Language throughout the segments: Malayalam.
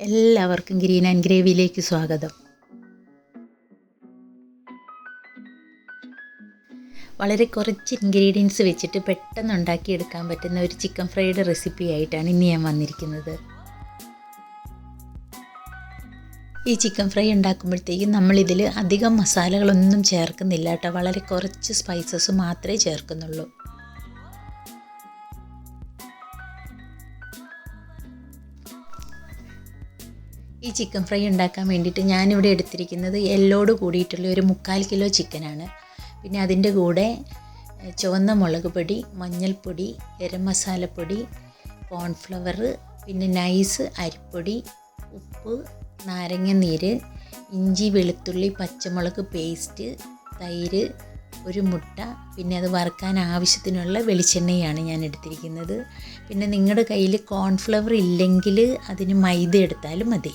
എല്ലാവർക്കും ഗ്രീൻ ആൻഡ് ഗ്രേവിയിലേക്ക് സ്വാഗതം. വളരെ കുറച്ച് ഇൻഗ്രീഡിയൻസ് വെച്ചിട്ട് പെട്ടെന്ന് ഉണ്ടാക്കിയെടുക്കാൻ പറ്റുന്ന ഒരു ചിക്കൻ ഫ്രൈഡ് റെസിപ്പി ആയിട്ടാണ് ഇന്ന് ഞാൻ വന്നിരിക്കുന്നത്. ഈ ചിക്കൻ ഫ്രൈ ഉണ്ടാക്കുമ്പോഴത്തേക്കും നമ്മളിതിൽ അധികം മസാലകളൊന്നും ചേർക്കുന്നില്ല കേട്ടോ. വളരെ കുറച്ച് സ്പൈസസ് മാത്രമേ ചേർക്കുന്നുള്ളൂ. ഈ ചിക്കൻ ഫ്രൈ ഉണ്ടാക്കാൻ വേണ്ടിയിട്ട് ഞാനിവിടെ എടുത്തിരിക്കുന്നത് എല്ലോട് കൂടിയിട്ടുള്ള ഒരു 3/4 കിലോ ചിക്കനാണ്. പിന്നെ അതിൻ്റെ കൂടെ ചുവന്ന മുളക് പൊടി, മഞ്ഞൾപ്പൊടി, ഗരം മസാലപ്പൊടി, കോൺഫ്ലവർ, പിന്നെ നൈസ് അരിപ്പൊടി, ഉപ്പ്, നാരങ്ങ നീര്, ഇഞ്ചി വെളുത്തുള്ളി പച്ചമുളക് പേസ്റ്റ്, തൈര്, ഒരു മുട്ട, പിന്നെ അത് വറുക്കാൻ ആവശ്യത്തിനുള്ള വെളിച്ചെണ്ണയാണ് ഞാൻ എടുത്തിരിക്കുന്നത്. പിന്നെ നിങ്ങളുടെ കയ്യിൽ കോൺഫ്ലവർ ഇല്ലെങ്കിൽ അതിന് മൈദ എടുത്താലും മതി.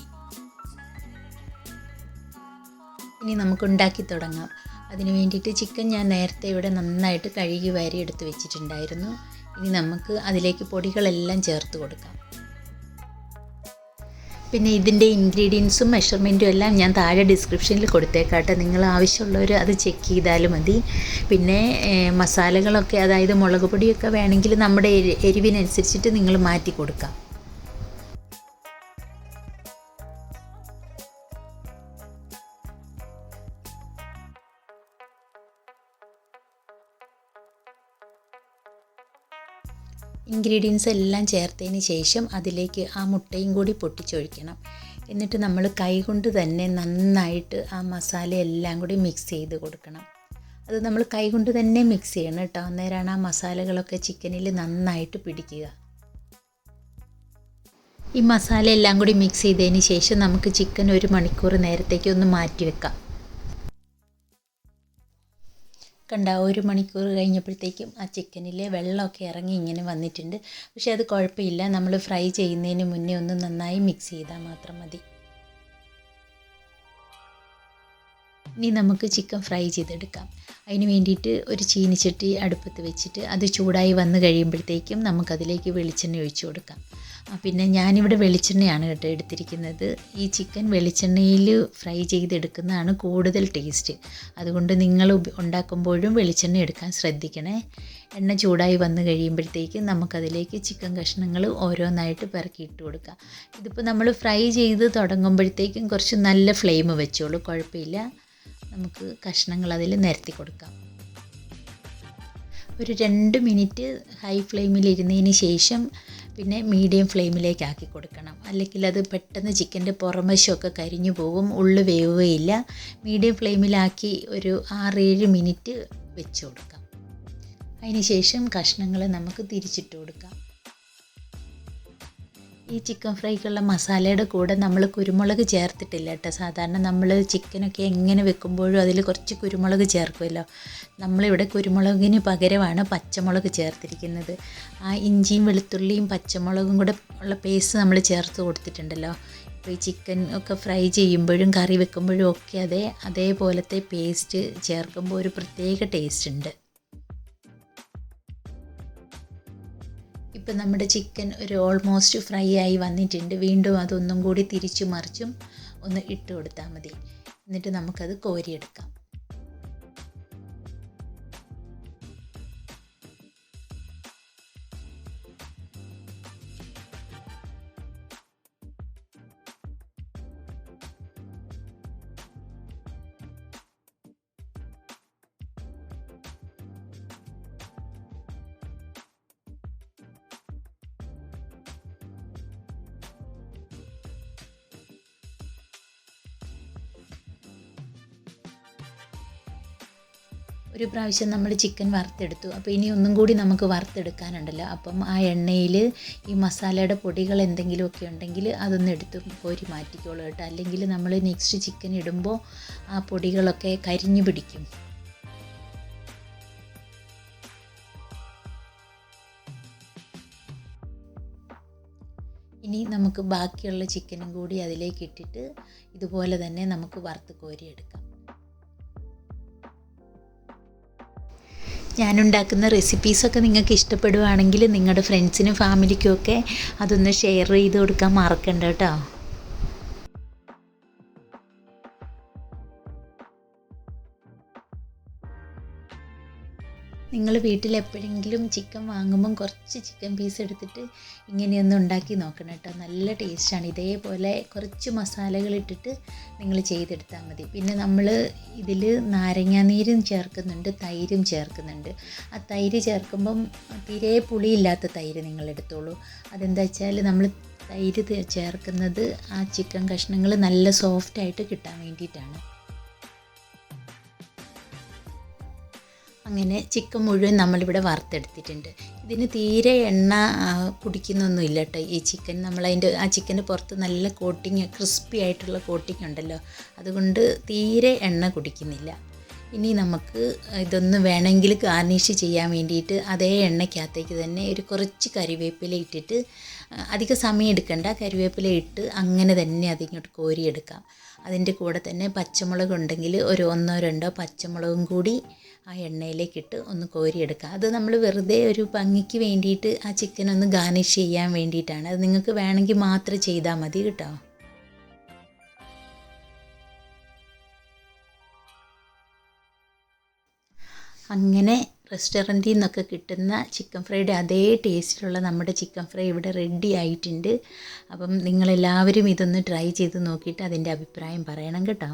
ഇനി നമുക്ക് ഉണ്ടാക്കി തുടങ്ങാം. അതിന് വേണ്ടിയിട്ട് ചിക്കൻ ഞാൻ നേരത്തെ ഇവിടെ നന്നായിട്ട് കഴുകി വാരി എടുത്ത് വെച്ചിട്ടുണ്ടായിരുന്നു. ഇനി നമുക്ക് അതിലേക്ക് പൊടികളെല്ലാം ചേർത്ത് കൊടുക്കാം. പിന്നെ ഇതിൻ്റെ ഇൻഗ്രീഡിയൻസും മെഷർമെൻറ്റും എല്ലാം ഞാൻ താഴെ ഡിസ്ക്രിപ്ഷനിൽ കൊടുത്തേക്കാട്ടെ. നിങ്ങൾ ആവശ്യമുള്ളവർ അത് ചെക്ക് ചെയ്താലും മതി. പിന്നെ മസാലകളൊക്കെ, അതായത് മുളക് പൊടിയൊക്കെ വേണമെങ്കിൽ നമ്മുടെ എരിവിനനുസരിച്ചിട്ട് നിങ്ങൾ മാറ്റി കൊടുക്കാം. ഇൻഗ്രീഡിയൻസ് എല്ലാം ചേർത്തതിന് ശേഷം അതിലേക്ക് ആ മുട്ടയും കൂടി പൊട്ടിച്ചൊഴിക്കണം. എന്നിട്ട് നമ്മൾ കൈകൊണ്ട് തന്നെ നന്നായിട്ട് ആ മസാല എല്ലാം കൂടി മിക്സ് ചെയ്ത് കൊടുക്കണം. അത് നമ്മൾ കൈകൊണ്ട് തന്നെ മിക്സ് ചെയ്യണം കേട്ടോ. അന്നേരമാണ് ആ മസാലകളൊക്കെ ചിക്കനിൽ നന്നായിട്ട് പിടിക്കുക. ഈ മസാല എല്ലാം കൂടി മിക്സ് ചെയ്തതിന് ശേഷം നമുക്ക് ചിക്കൻ 1 മണിക്കൂർ നേരത്തേക്ക് ഒന്ന് മാറ്റി വെക്കാം. കണ്ട 1 മണിക്കൂർ കഴിഞ്ഞപ്പോഴത്തേക്കും ആ ചിക്കനിലെ വെള്ളമൊക്കെ ഇറങ്ങി ഇങ്ങനെ വന്നിട്ടുണ്ട്. പക്ഷേ അത് കുഴപ്പമില്ല, നമ്മൾ ഫ്രൈ ചെയ്യുന്നതിന് മുന്നേ ഒന്ന് നന്നായി മിക്സ് ചെയ്താൽ മാത്രം മതി. ഇനി നമുക്ക് ചിക്കൻ ഫ്രൈ ചെയ്തെടുക്കാം. അതിന് വേണ്ടിയിട്ട് ഒരു ചീനിച്ചട്ടി അടുപ്പത്ത് വെച്ചിട്ട് അത് ചൂടായി വന്ന് കഴിയുമ്പോഴത്തേക്കും നമുക്കതിലേക്ക് വെളിച്ചെണ്ണ ഒഴിച്ചു കൊടുക്കാം. പിന്നെ ഞാനിവിടെ വെളിച്ചെണ്ണയാണ് കേട്ടോ എടുത്തിരിക്കുന്നത്. ഈ ചിക്കൻ വെളിച്ചെണ്ണയിൽ ഫ്രൈ ചെയ്തെടുക്കുന്നതാണ് കൂടുതൽ ടേസ്റ്റ്. അതുകൊണ്ട് നിങ്ങൾ ഉണ്ടാക്കുമ്പോഴും വെളിച്ചെണ്ണ എടുക്കാൻ ശ്രദ്ധിക്കണേ. എണ്ണ ചൂടായി വന്ന് കഴിയുമ്പോഴത്തേക്കും നമുക്കതിലേക്ക് ചിക്കൻ കഷ്ണങ്ങൾ ഓരോന്നായിട്ട് പെറുക്കിയിട്ട് കൊടുക്കാം. ഇതിപ്പോൾ നമ്മൾ ഫ്രൈ ചെയ്ത് തുടങ്ങുമ്പോഴത്തേക്കും കുറച്ച് നല്ല ഫ്ലെയിം വെച്ചോളൂ, കുഴപ്പമില്ല. നമുക്ക് കഷ്ണങ്ങൾ അതിൽ നിരത്തി കൊടുക്കാം. ഒരു 2 മിനിറ്റ് ഹൈ ഫ്ലെയിമിലിരുന്നതിന് ശേഷം പിന്നെ മീഡിയം ഫ്ലെയിമിലേക്ക് ആക്കി കൊടുക്കണം. അല്ലെങ്കിൽ അത് പെട്ടെന്ന് ചിക്കൻ്റെ പുറംവശമൊക്കെ കരിഞ്ഞു പോകും, ഉള്ളു വേവുകയില്ല. മീഡിയം ഫ്ലെയിമിലാക്കി ഒരു 6-7 മിനിറ്റ് വെച്ച് കൊടുക്കാം. അതിന് ശേഷം കഷ്ണങ്ങൾ നമുക്ക് തിരിച്ചിട്ട് കൊടുക്കാം. ഈ ചിക്കൻ ഫ്രൈക്കുള്ള മസാലയുടെ കൂടെ നമ്മൾ കുരുമുളക് ചേർത്തിട്ടില്ല കേട്ടോ. സാധാരണ നമ്മൾ ചിക്കനൊക്കെ എങ്ങനെ വെക്കുമ്പോഴും അതിൽ കുറച്ച് കുരുമുളക് ചേർക്കുമല്ലോ. നമ്മളിവിടെ കുരുമുളകിന് പകരമാണ് പച്ചമുളക് ചേർത്തിരിക്കുന്നത്. ആ ഇഞ്ചിയും വെളുത്തുള്ളിയും പച്ചമുളകും കൂടെ ഉള്ള പേസ്റ്റ് നമ്മൾ ചേർത്ത് കൊടുത്തിട്ടുണ്ടല്ലോ. ഇപ്പോൾ ഈ ചിക്കൻ ഒക്കെ ഫ്രൈ ചെയ്യുമ്പോഴും കറി വെക്കുമ്പോഴും ഒക്കെ അതേപോലത്തെ പേസ്റ്റ് ചേർക്കുമ്പോൾ ഒരു പ്രത്യേക ടേസ്റ്റ് ഉണ്ട്. ഇപ്പം നമ്മുടെ ചിക്കൻ ഒരു ഓൾമോസ്റ്റ് ഫ്രൈ ആയി വന്നിട്ടുണ്ട്. വീണ്ടും അതൊന്നും കൂടി തിരിച്ചു മറിച്ചും ഒന്ന് ഇട്ട് കൊടുത്താൽ മതി. എന്നിട്ട് നമുക്കത് കോരിയെടുക്കാം. ഒരു പ്രാവശ്യം നമ്മൾ ചിക്കൻ വറുത്തെടുത്തു. അപ്പോൾ ഇനി ഒന്നും കൂടി നമുക്ക് വറുത്തെടുക്കാനുണ്ടല്ലോ. അപ്പം ആ എണ്ണയിൽ ഈ മസാലയുടെ പൊടികൾ എന്തെങ്കിലുമൊക്കെ ഉണ്ടെങ്കിൽ അതൊന്ന് എടുത്ത് കോരി മാറ്റിക്കോളൂ കേട്ടോ. അല്ലെങ്കിൽ നമ്മൾ നെക്സ്റ്റ് ചിക്കൻ ഇടുമ്പോൾ ആ പൊടികളൊക്കെ കരിഞ്ഞു പിടിക്കും. ഇനി നമുക്ക് ബാക്കിയുള്ള ചിക്കനും കൂടി അതിലേക്ക് ഇട്ടിട്ട് ഇതുപോലെ തന്നെ നമുക്ക് വറുത്ത് കോരിയെടുക്കാം. ഞാനുണ്ടാക്കുന്ന റെസിപ്പീസൊക്കെ നിങ്ങൾക്ക് ഇഷ്ടപ്പെടുവാണെങ്കിൽ നിങ്ങളുടെ ഫ്രണ്ട്സിനും ഫാമിലിക്കും ഒക്കെ അതൊന്ന് ഷെയർ ചെയ്ത് കൊടുക്കാൻ മറക്കണ്ട കേട്ടോ. നിങ്ങൾ വീട്ടിൽ എപ്പോഴെങ്കിലും ചിക്കൻ വാങ്ങുമ്പം കുറച്ച് ചിക്കൻ പീസ് എടുത്തിട്ട് ഇങ്ങനെയൊന്ന് ഉണ്ടാക്കി നോക്കണം കേട്ടോ. നല്ല ടേസ്റ്റാണ്. ഇതേപോലെ കുറച്ച് മസാലകൾ ഇട്ടിട്ട് നിങ്ങൾ ചെയ്തെടുത്താൽ മതി. പിന്നെ നമ്മൾ ഇതിൽ നാരങ്ങാനീരും ചേർക്കുന്നുണ്ട്, തൈരും ചേർക്കുന്നുണ്ട്. ആ തൈര് ചേർക്കുമ്പം തീരെ പുളിയില്ലാത്ത തൈര് നിങ്ങൾ എടുത്തോളൂ. അതെന്താ വെച്ചാൽ നമ്മൾ തൈര് ചേർക്കുന്നത് ആ ചിക്കൻ കഷ്ണങ്ങൾ നല്ല സോഫ്റ്റായിട്ട് കിട്ടാൻ വേണ്ടിയിട്ടാണ്. അങ്ങനെ ചിക്കൻ മുഴുവൻ നമ്മളിവിടെ വറുത്തെടുത്തിട്ടുണ്ട്. ഇതിന് തീരെ എണ്ണ കുടിക്കുന്നൊന്നും ഇല്ല കേട്ടോ. ഈ ചിക്കൻ ആ ചിക്കന് പുറത്ത് നല്ല കോട്ടിങ്, ക്രിസ്പി ആയിട്ടുള്ള കോട്ടിങ് ഉണ്ടല്ലോ, അതുകൊണ്ട് തീരെ എണ്ണ കുടിക്കുന്നില്ല. ഇനി നമുക്ക് ഇതൊന്ന് വേണമെങ്കിൽ ഗാർണിഷ് ചെയ്യാൻ വേണ്ടിയിട്ട് അതേ എണ്ണയ്ക്കകത്തേക്ക് തന്നെ ഒരു കുറച്ച് കരിവേപ്പില ഇട്ടിട്ട്, അധികം സമയം എടുക്കണ്ട, കരിവേപ്പില ഇട്ട് അങ്ങനെ തന്നെ അതിങ്ങോട്ട് കോരിയെടുക്കാം. അതിൻ്റെ കൂടെ തന്നെ പച്ചമുളക് ഉണ്ടെങ്കിൽ ഒരു 1-2 പച്ചമുളകും കൂടി ആ എണ്ണയിലേക്കിട്ട് ഒന്ന് കോരിയെടുക്കുക. അത് നമ്മൾ വെറുതെ ഒരു ഭംഗിക്ക് വേണ്ടിയിട്ട് ആ ചിക്കൻ ഒന്ന് ഗാർണിഷ് ചെയ്യാൻ വേണ്ടിയിട്ടാണ്. അത് നിങ്ങൾക്ക് വേണമെങ്കിൽ മാത്രം ചെയ്താൽ മതി കേട്ടോ. അങ്ങനെ റെസ്റ്റോറൻറ്റിൽ നിന്നൊക്കെ കിട്ടുന്ന ചിക്കൻ ഫ്രൈയുടെ അതേ ടേസ്റ്റിലുള്ള നമ്മുടെ ചിക്കൻ ഫ്രൈ ഇവിടെ റെഡി ആയിട്ടുണ്ട്. അപ്പം നിങ്ങളെല്ലാവരും ഇതൊന്ന് ട്രൈ ചെയ്ത് നോക്കിയിട്ട് അതിൻ്റെ അഭിപ്രായം പറയണം കേട്ടോ.